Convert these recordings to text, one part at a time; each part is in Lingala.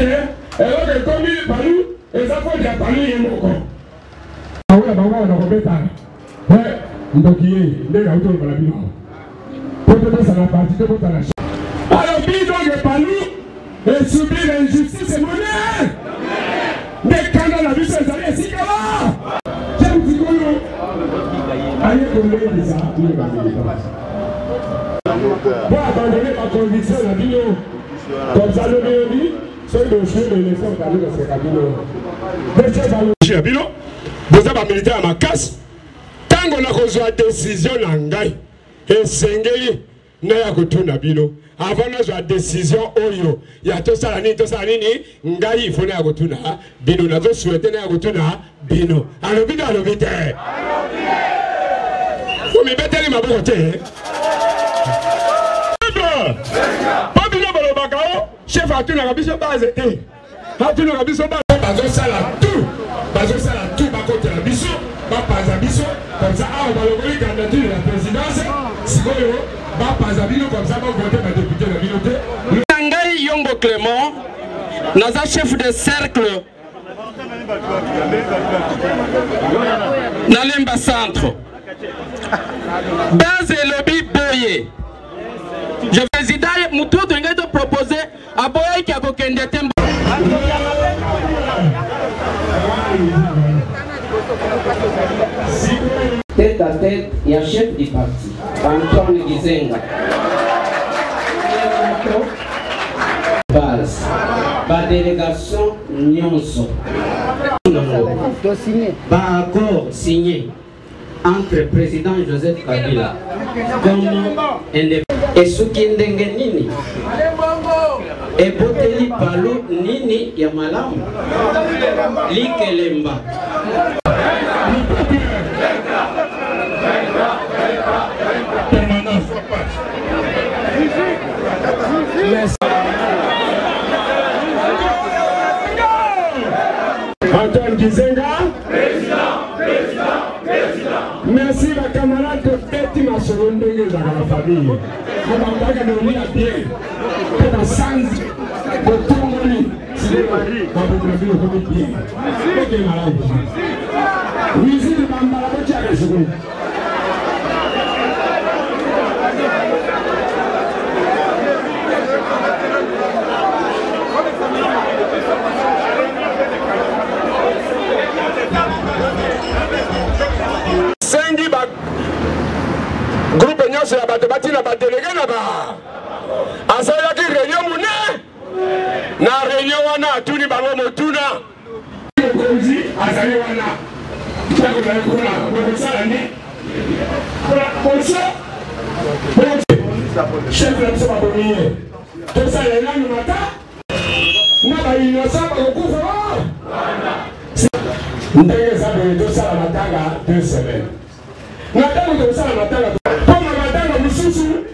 que comme il parle, et ça faut dire parler et mon corps. Ah oui, bah on a repris ça. Ouais, donc il est, les gars, autour de la vie. Peut-être ça va partir de votre achat. Alors, bidon de parler et subir l'injustice et monnaie. Mais quand on a vu ça, ça allait si là. J'aime petit coup. Allez, on est déjà. Pour abandonner ma conviction, la vie. Comme ça, le meilleur dit, c'est le jeu de l'élection de ce cabine. Vous avez militaire à ma casse. Tant qu'on a reçu la décision, et Sengeli, n'a pas tout nabino. Avant la décision, Oyo, il y a tout ça, Ngai, il faut n'a pas tout na, Bino, n'a pas souhaité n'a pas tout na, Bino. Alors, Bino, alors, vite. Vous me mettez ma beauté. Pas Bino, Balobakao, chef à tout la biso base. À tout la biso base. Bazo sala tout. Bazo sala tout, par contre, la biso. Pas Zabiso, comme ça, on va le voir candidature de la présidence. Si vous voulez, pas Zabino, comme ça, on va voter ma député de la communauté. Nangai Yongo Clément, notre chef de cercle, Nalemba Centre, Base et Lobby Boye. Je président, Moutou de proposer à Boye qui a candidat. Tête à tête, il y a chef du parti, Antoine Gizenga. Base, la délégation Nyonso. Accord signé entre le président Joseph Kabila et Soukindenge Nini et Boteli Palo Nini Yamalam Likelemba. Antoine Gizenga, merci ma camarade de tête ma seconde de la famille. On va pas donner à bien. Pour la sens de tout le monde. C'est le mari. On va vous dire comment bien. Ok malade. Visite de Bambala Botiare seconde. Groupe Nyonso ya bato bati na badelege na ba asalaki réunion mune na réunion wana atuni bango motuna mokonzi azali wana takotali kuna kokosala ni poso chef na biso bakomiye tosala nanu mata na bainosa bakokufa ndenge eza boye tosala matanga 2 semaines na ntango tosala matanga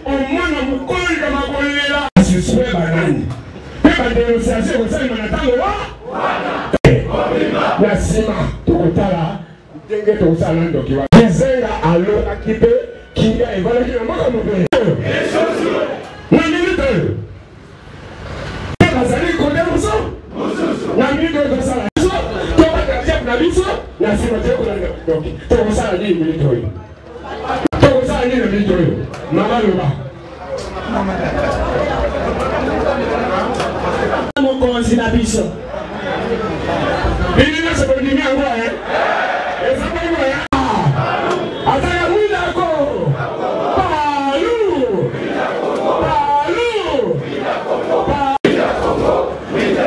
omwana mukoli kama kolela siswe banani pe badenonsiation kosalima na ntango na nsima tokotala ndenge tokosala ndoki wa Gizenga alobaki mpe kinga evalaki na mboka mobile na minute oyo pe bazali kote mosusu na minute oyo tosala biso tobaka na biso na nsima tekolanga ndoki tokosala nini minute oyo tokosala nini na minute oyo mama loba mokonzi na biso bilina sebodimi yango ezabongo ya ataka mwindako palu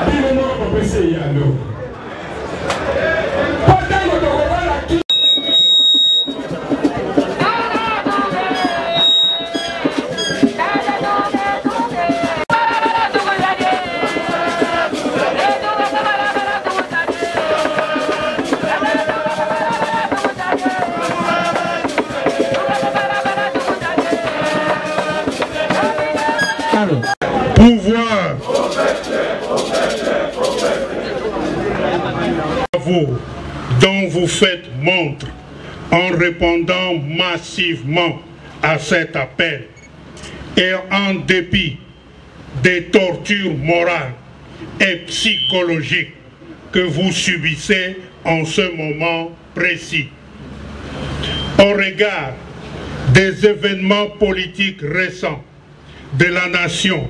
bino moko bopesi eyando potango tokobala ki pouvoir dont vous faites montre en répondant massivement à cet appel et en dépit des tortures morales et psychologique que vous subissez en ce moment précis. Au regard des événements politiques récents de la nation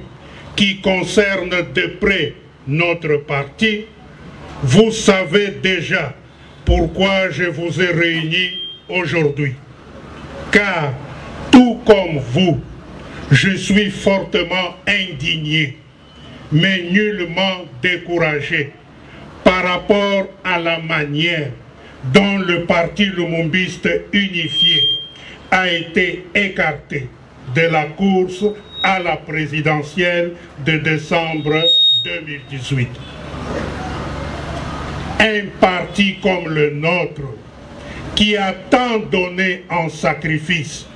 qui concernent de près notre parti, vous savez déjà pourquoi je vous ai réunis aujourd'hui. Car, tout comme vous, je suis fortement indigné, mais nullement découragé par rapport à la manière dont le parti lumumbiste unifié a été écarté de la course à la présidentielle de décembre 2018. Un parti comme le nôtre, qui a tant donné en sacrifice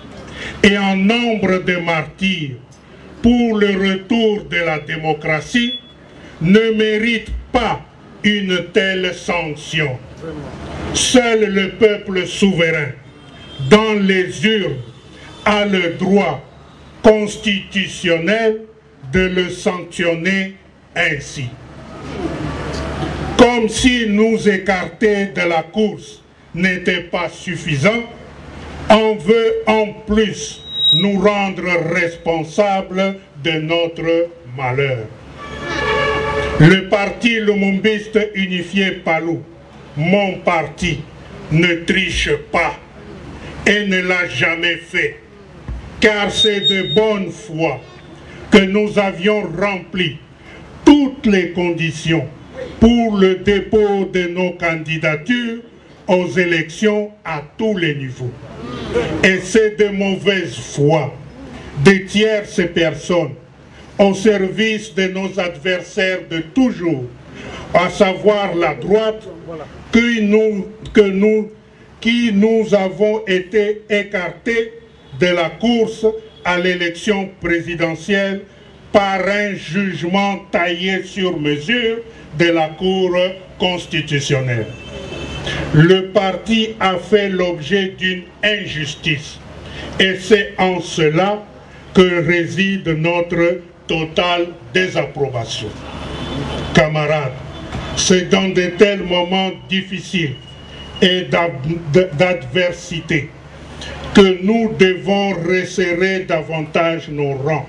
et en nombre de martyrs pour le retour de la démocratie, ne mérite pas une telle sanction. Seul le peuple souverain, dans les urnes, a le droit constitutionnel de le sanctionner ainsi. Comme si nous écarter de la course n'était pas suffisant, on veut en plus nous rendre responsables de notre malheur. Le parti lumumbiste unifié PALU, mon parti, ne triche pas et ne l'a jamais fait, car c'est de bonne foi que nous avions rempli toutes les conditions pour le dépôt de nos candidatures aux élections à tous les niveaux. Et c'est de mauvaise foi des tierces personnes au service de nos adversaires de toujours, à savoir la droite, qui nous avons été écartés de la course à l'élection présidentielle par un jugement taillé sur mesure de la Cour constitutionnelle. Le parti a fait l'objet d'une injustice et c'est en cela que réside notre totale désapprobation. Camarades, c'est dans de tels moments difficiles et d'adversité que nous devons resserrer davantage nos rangs.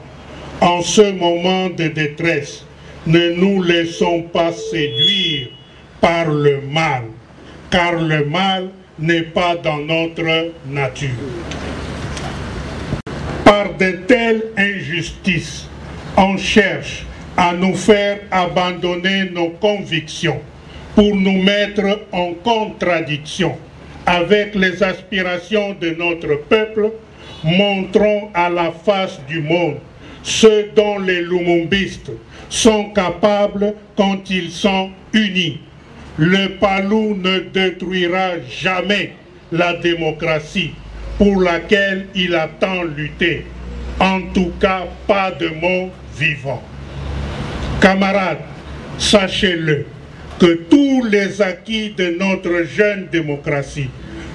En ce moment de détresse, ne nous laissons pas séduire par le mal, car le mal n'est pas dans notre nature. Par de telles injustices, on cherche à nous faire abandonner nos convictions pour nous mettre en contradiction avec les aspirations de notre peuple. Montrons à la face du monde ce dont les lumumbistes sont capables quand ils sont unis. Le PALU ne détruira jamais la démocratie pour laquelle il a tant lutté. En tout cas, pas de mots vivants. Camarades, sachez-le, que tous les acquis de notre jeune démocratie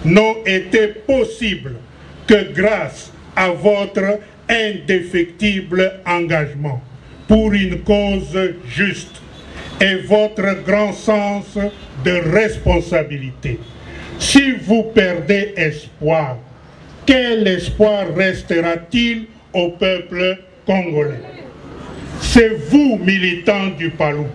n'ont été possibles que grâce à votre indéfectible engagement pour une cause juste et votre grand sens de responsabilité. Si vous perdez espoir, quel espoir restera-t-il au peuple congolais? C'est vous, militants du PALU,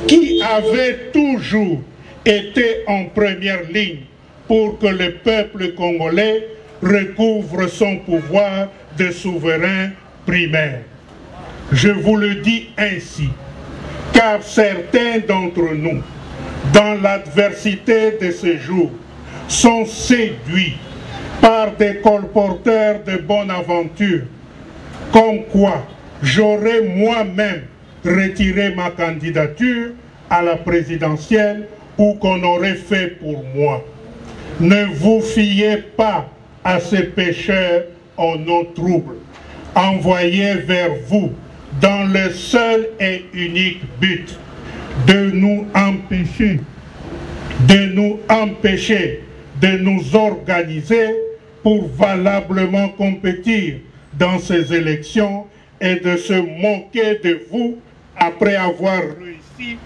qui avez toujours été en première ligne pour que le peuple congolais recouvre son pouvoir de souverain primaire. Je vous le dis ainsi, car certains d'entre nous, dans l'adversité de ce jour, sont séduits par des colporteurs de bonne aventure, comme quoi j'aurais moi-même retiré ma candidature à la présidentielle ou qu'on aurait fait pour moi. Ne vous fiez pas à ces pécheurs en eau trouble, envoyés vers vous dans le seul et unique but de nous empêcher de nous organiser pour valablement compétir dans ces élections et de se moquer de vous après avoir réussi réussi,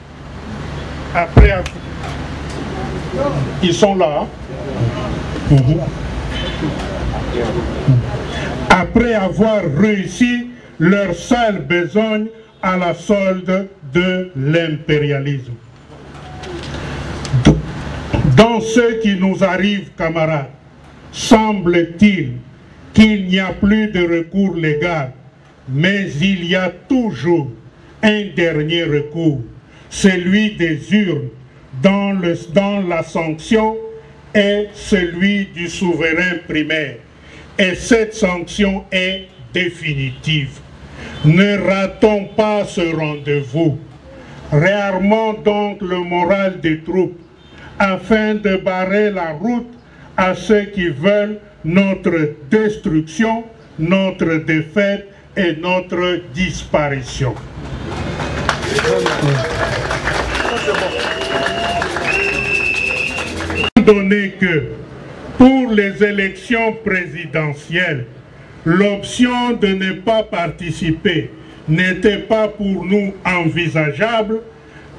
ils sont là, après avoir réussi leur seule besogne à la solde de l'impérialisme. Dans ce qui nous arrive, camarades, semble-t-il qu'il n'y a plus de recours légal, mais il y a toujours un dernier recours, celui des urnes, dont la sanction est celui du souverain primaire. Et cette sanction est définitive. Ne ratons pas ce rendez-vous. Réarmons donc le moral des troupes afin de barrer la route à ceux qui veulent notre destruction, notre défaite et notre disparition. Donné que pour les élections présidentielles, l'option de ne pas participer n'était pas pour nous envisageable,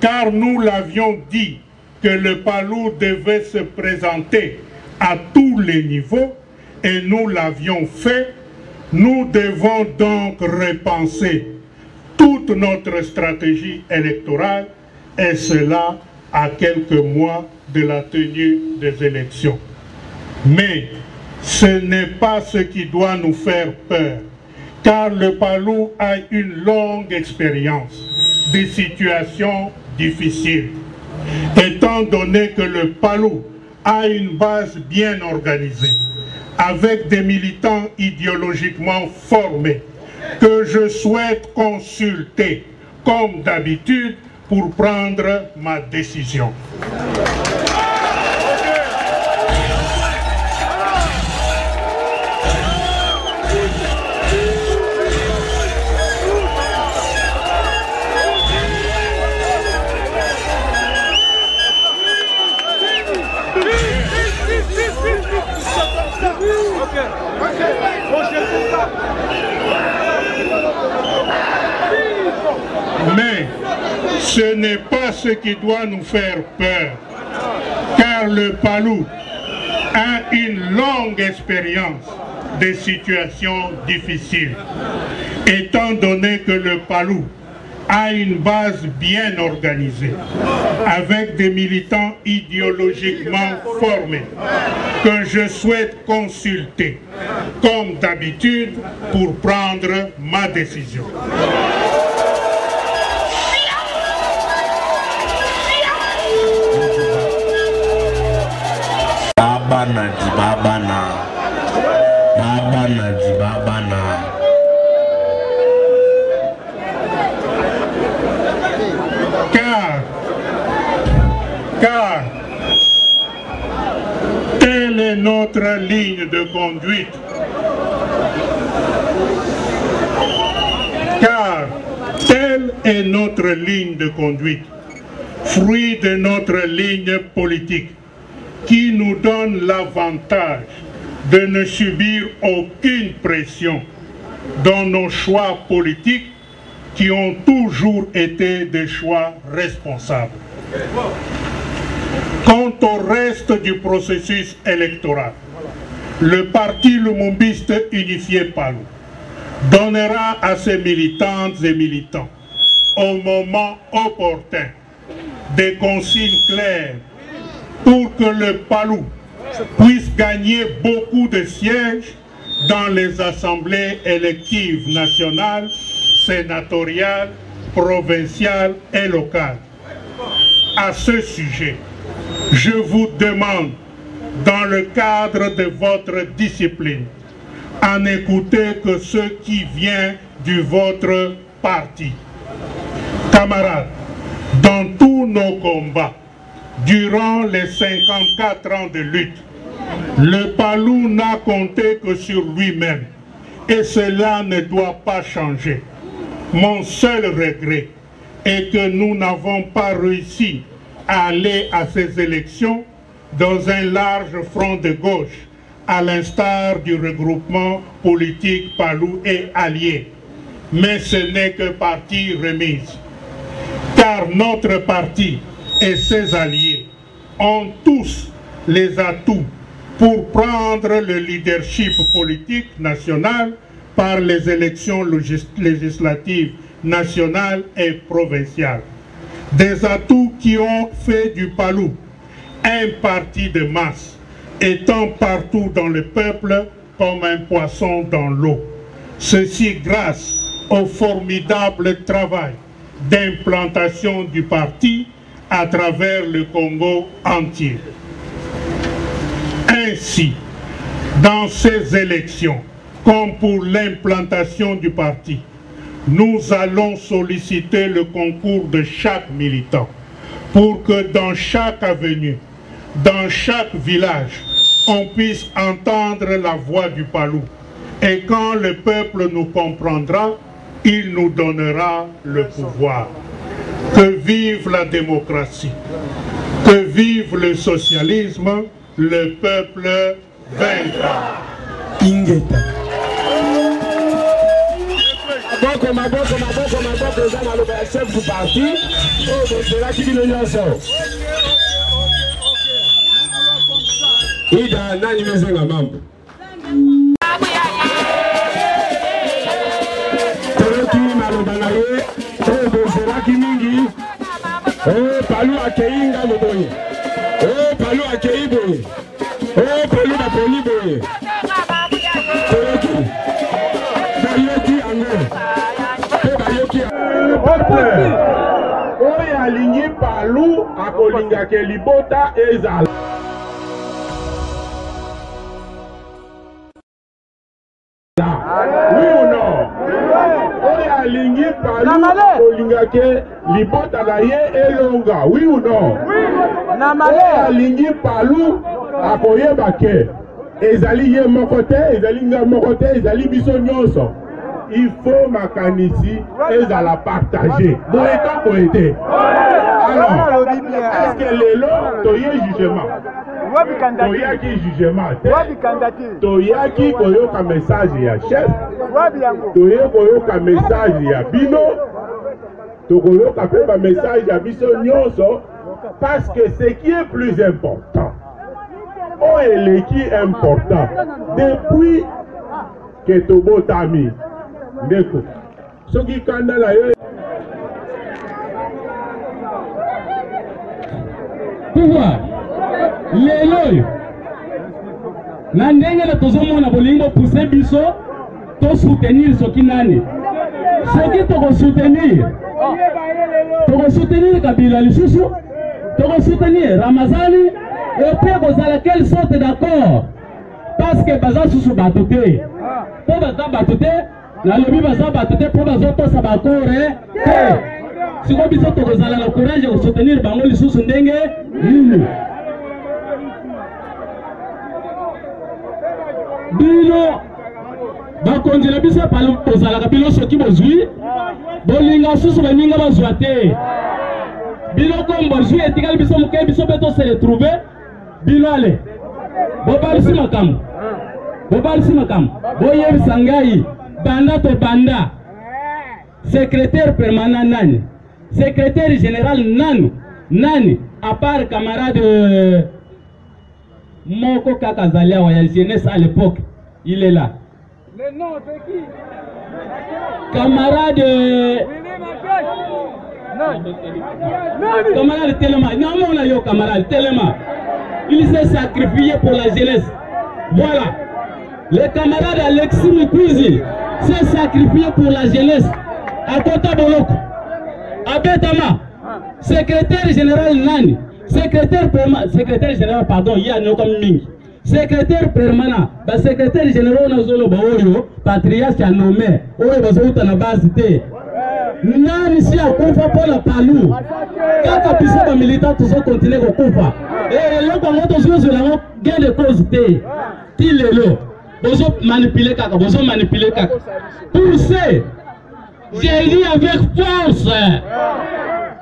car nous l'avions dit que le PALU devait se présenter à tous les niveaux, et nous l'avions fait. Nous devons donc repenser toute notre stratégie électorale, et cela à quelques mois de la tenue des élections. Mais ce n'est pas ce qui doit nous faire peur, car le PALU a une longue expérience des situations difficiles. Étant donné que le PALU a une base bien organisée, avec des militants idéologiquement formés, que je souhaite consulter, comme d'habitude, pour prendre ma décision. Mais ce n'est pas ce qui doit nous faire peur, car le PALU a une longue expérience des situations difficiles. Étant donné que le PALU a une base bien organisée, avec des militants idéologiquement formés, que je souhaite consulter, comme d'habitude, pour prendre ma décision. Babana di babana, babana di babana. Car telle est notre ligne de conduite. Car telle est notre ligne de conduite, fruit de notre ligne politique, qui nous donne l'avantage de ne subir aucune pression dans nos choix politiques qui ont toujours été des choix responsables. Quant au reste du processus électoral, le parti lumumbiste unifié PALU donnera à ses militantes et militants, au moment opportun, des consignes claires pour que le PALU puisse gagner beaucoup de sièges dans les assemblées électives nationales, sénatoriales, provinciales et locales. À ce sujet, je vous demande, dans le cadre de votre discipline, à n'écouter que ce qui vient de votre parti. Camarades, dans tous nos combats, durant les 54 ans de lutte, le PALU n'a compté que sur lui-même, et cela ne doit pas changer. Mon seul regret est que nous n'avons pas réussi à aller à ces élections dans un large front de gauche, à l'instar du regroupement politique PALU et alliés. Mais ce n'est que partie remise. car notre parti et ses alliés ont tous les atouts pour prendre le leadership politique national par les élections législatives nationales et provinciales. Des atouts qui ont fait du PALU un parti de masse, étant partout dans le peuple comme un poisson dans l'eau. Ceci grâce au formidable travail d'implantation du parti à travers le Congo entier. Ainsi, dans ces élections, comme pour l'implantation du parti, nous allons solliciter le concours de chaque militant pour que dans chaque avenue, dans chaque village, on puisse entendre la voix du PALU. Et quand le peuple nous comprendra, il nous donnera le pouvoir. Que vive la démocratie, que vive le socialisme, le peuple vaincra. Ingeta. Chef du parti, c'est là qui vit le nyonso. Ida nani mezenga mambo. Toki malobanaye, bozela mingi. Palu akeinga moboye. Palu akeiboye. Palu baponi boye. Toki. Bayoki ango. Oyo alingi Palu akolingaka libota ezala. Oui ou non? Oyo alingi Palu akolingaka libota na ye elonga. Oui ou non? Oyo alingi Palu akoyeba ke ezali ye moko te, ezali nga moko te, ezali biso nyonso. Il faut makanisi ezala partager. Bon étant poété. Alors, est-ce que les lots toye jugement? Toyaki jugement. Toyaki koyoka message ya chef. Toye koyoka message ya bino. Tokoyoka pe ba message ya biso nyonso. Parce que ce qui est plus important, oh et qui est important, depuis que Tobo Tami, Ndeko, ce qui kanda la yo. Pouvoir, lelo, na ndenge na tozomona bolingo pousser biso, to soutenir ce qui nani. Ce qui toko soutenir Kabila lisusu, toko soutenir Ramazani, et puis kozala quelle sorte d'accord, parce que baza susu batute, po baza batute, na lobi baza batute po baza to sabakore, si ko biso tokozala le courage de soutenir bango lisusu ndenge nini. Bino bakondela biso palo kozala bino soki bozwi bolinga susu baninga bazwa te bino comme bozwi etikali biso moke biso beto se retrouver bino ale bobalisi makambo boyebisa ngai banda to banda secrétaire permanent nani secrétaire général nani à part camarade Moko Kakazalia wa jeunesse à l'époque, il est là. Le nom c'est qui? Camarade Camarade Telema. Non, on a eu camarade Telema. Il s'est sacrifié pour la jeunesse. Voilà. Le camarade Alexis Mukwizi s'est sacrifié pour la jeunesse. À Kota Boloko. À Betama. Secrétaire général Nani. Secrétaire général, pardon, il y a un comme Ming. Secrétaire permanent, le secrétaire général Nazolo Baoyo, patriarche a nommé, Oyo Bazouta na base T. Nani si a Koufa pour la Palu. Quand a pissé le militant, tout ça continue au Koufa. Et là, quand on se dit, on a gain de cause T. Il est là. Vous manipulez Kaka, vous manipulez Kaka. Pour ce, j'ai dit avec force.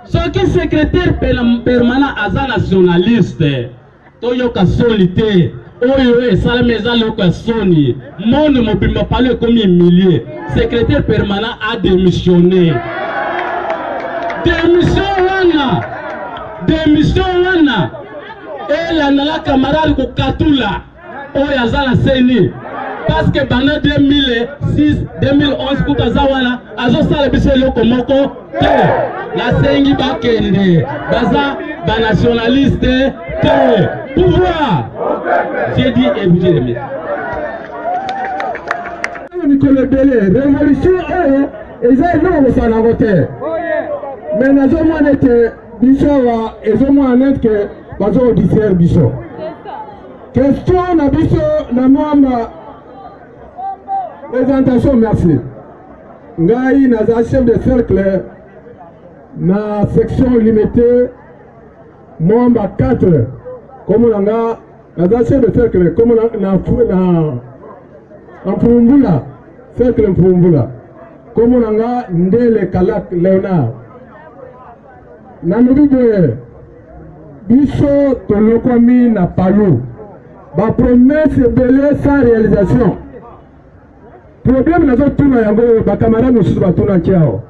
Ce qui est secrétaire permanent à nationaliste, Toyoka solité, Oyo et Salameza Loka Soni, mon ne m'a parlé comme un millier. Secrétaire permanent a démissionné. Démission! wana démission wana elandala camarade kokatula oyo aza na seni parce que bana 2006 2011 kuta aza wana azosala biso eloko moko te nasengi bakende baza banationaliste te pouvoir j'ai dit et vous dites mikolo ebele révolution oyo eza eloko kosala yango te mais nazomona ete biso awa ezomona nete ke bazoodisaire biso question na biso na mwamba présentation merci ngai naza chef de cercle na section limitée mwamba 4 komo nanga naza chef de cercle komo na Mpumbula cercle Mpumbula komo nanga Ndele Kalak Leonard nalobi boye biso tolokwami na palu ba promesse ebele sans réalisation problème nazotuna yango bacamarade mosusu batunaki awo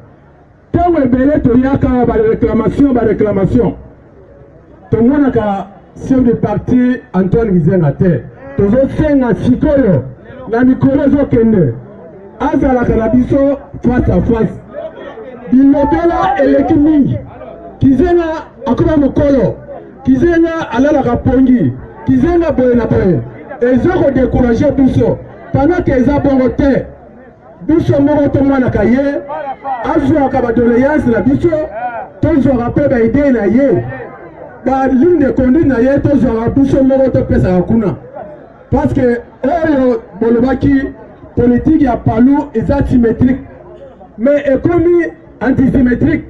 ntango ebele toyaka baréclamation tomonaka chef de parti Antoine Gizenga te tozosenga sikoyo na mikolo ezokende azalaka na biso face à face bilobela eleki mingi Kizenga akoma mokolo Kizenga alalaka pongi Kizenga boye na boye ezoko décourager biso pendant que eza bongo te biso moko tomwanaka ye azwaka badoléance na biso tozwaka mpe baidee na ye baligne de conduite na ye tozwaka biso moko topesaka kuna parce que oyo bolobaki politique ya palu eza symétrique mais ekomi antisymétrique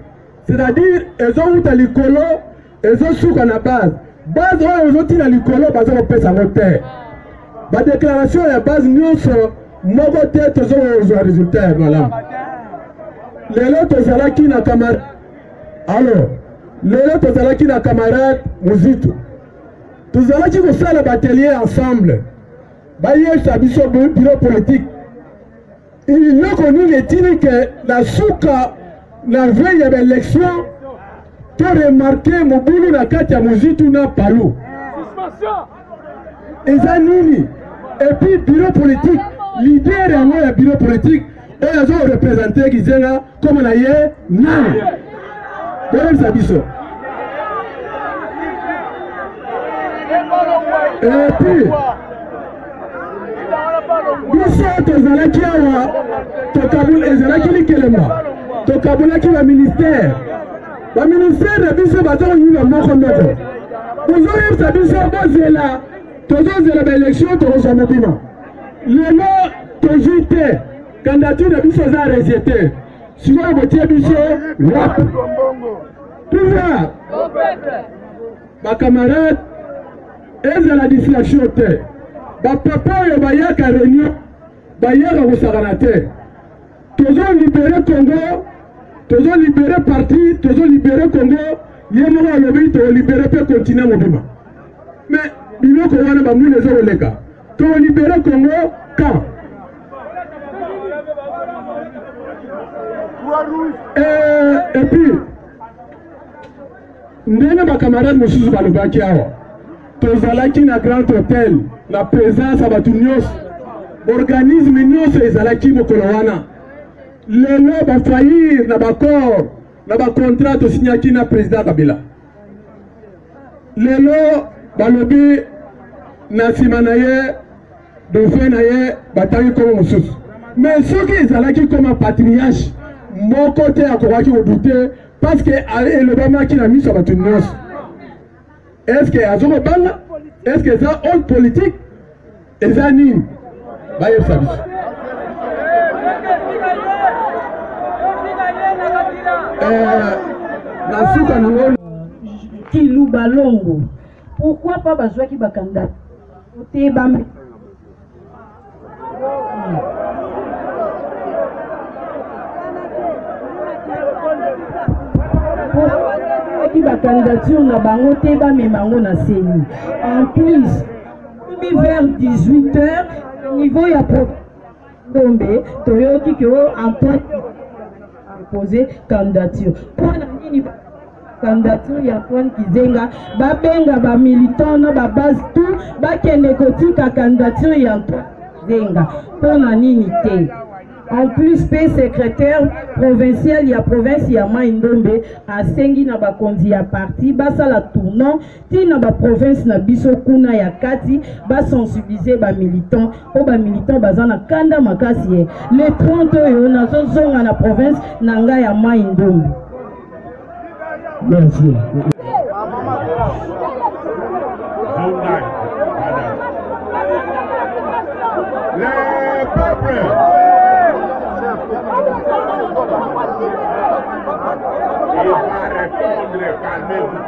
c'est-à-dire ezouta likolo ezosuka na base oyo ezotina likolo baza kopesa yango te badéclaration ya base nyonso moko te tozozwa résultat ya malamu lelo tozalaki na camarade lelo tozalaki na camarade Muzitu tozalaki kosala batelier ensemble bayesa biso bureau politique iloko nini etini ke na suka la veille ya baélection to remarqué mobulu na kati ya Muzitu na palu eza nini et puis bureau politique leader yango ya bureau politique oyo azorepresente Gizenga comme na ye nani boyebisa biso et puis biso tozalaki awa tokabula ezalaki likelemba tokabulaki baministère na biso baza koyinga moko bozoyebisa biso bozela tozozela baélection tokozwa mobima lelo tozwi te candidature na biso eza rejeté sikoyo botie biso wapi pouvoir bacamarade ezala distraction te bapapa oyo bayaka réunion bayaka kosakana te tozolibere Congo tozolibere parti tozolibere Congo ye moko alobi tolibere mpe continent mobima mais biloko wana bamwina ezokoleka tolibere Congo quand et puis ndenge bacamarade mosusu balobaki awa tozalaki na grand hôtel na présence ya bato nyonso organisme nyonso ezalaki mokolo wana lelo bafaillir na baccord na bacontrat tosignaki na président Kabila lelo balobi na nsima na ye dauphin na ye batangi komo mosusu mais soki ezalaki koma patriarche moko te akokaki kodute parce que elobamaki na miso ya bato nyonso est-ce que azokobanga est-ce que eza haute politique eza nini bayebisa biso na suka nango Kilou Balongo pourquoi pas bazwaki bakanda te bambe qui va candidature na bango te ba memango na seni en plus vers 18h niveau ya tombe toyoki que Antoine poser candidature pour na nini candidature ya Antoine Kizenga babenga ba militant na ba base tout bakende kotika candidature ya Antoine Kizenga pona nini te. En plus, pe secrétaire provincial ya province ya Mai Ndombe asengi na bakonzi ya parti basala tournant ti na ba province na biso kuna ya kati ba sensibiliser ba militant o ba militant bazana kanda makasi ye le 30 oyo nazo zonga na province na nga ya Mai Ndombe. Merci. Le peuple. Il va répondre, calmez-vous,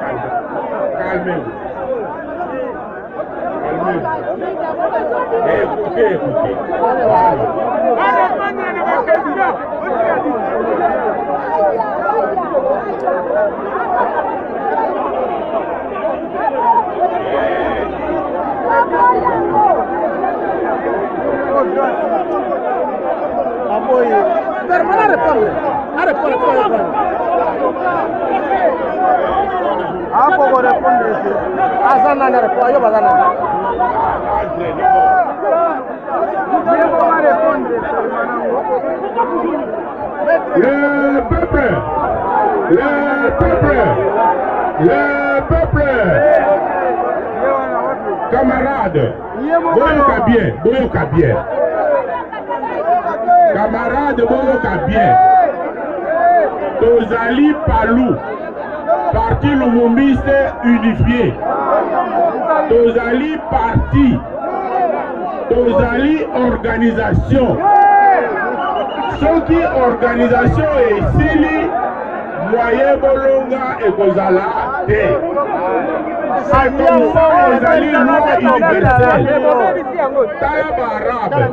calmez-vous. Écoutez, écoutez. Le peuple, camarades, boyoka bien, camarades, boyoka bien, tozali palou, parti lumumbiste unifié, tozali parti, tozali organisation, soki organisation esili moyen bolonga ekozala te. C'est comme ça ezali loi universelle. Tala barabe,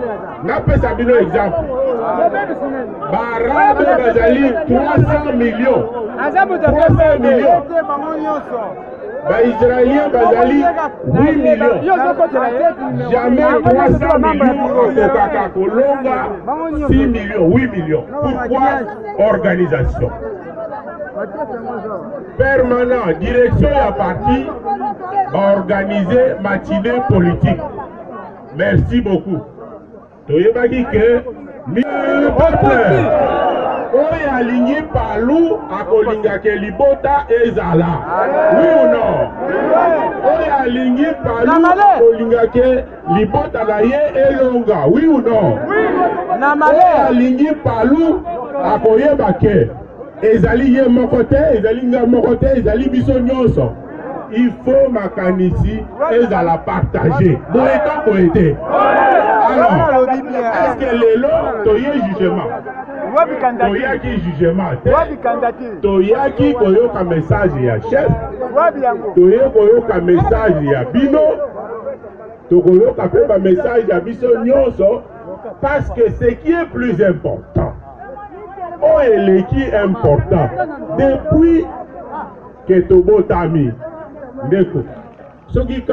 napesa bino exemple. Barabe bazali 300 millions. 300 millions. Israéliens bazali 8 millions. Jamais 300 millions okokaka kolonga 6 millions, 8 millions. Pourquoi organisation? Permanent, direction à parti, organiser matinée politique. Merci beaucoup. Toyebaki que le peuple oyo aligné palou akolingaka libota ezala. Oui ou non? Oyo aligné palou akolingaka libota na ye elonga. Oui ou non? Oyo aligné palou akoyeba ke ezali ye moko te, ezali nga moko te, ezali biso nyonso. Il faut makanisi ezala partager. Boyeto boyete. Alors, est-ce que lelo toye jugement? Toyaki jugement te. Toyaki koyoka message ya chef. Toye koyoka message ya bino. Tokoyoka pe ba message ya biso nyonso. Parce que ce qui est plus important, oh, et qui est important, depuis que Tobo Tami, Ndeko, ce qui est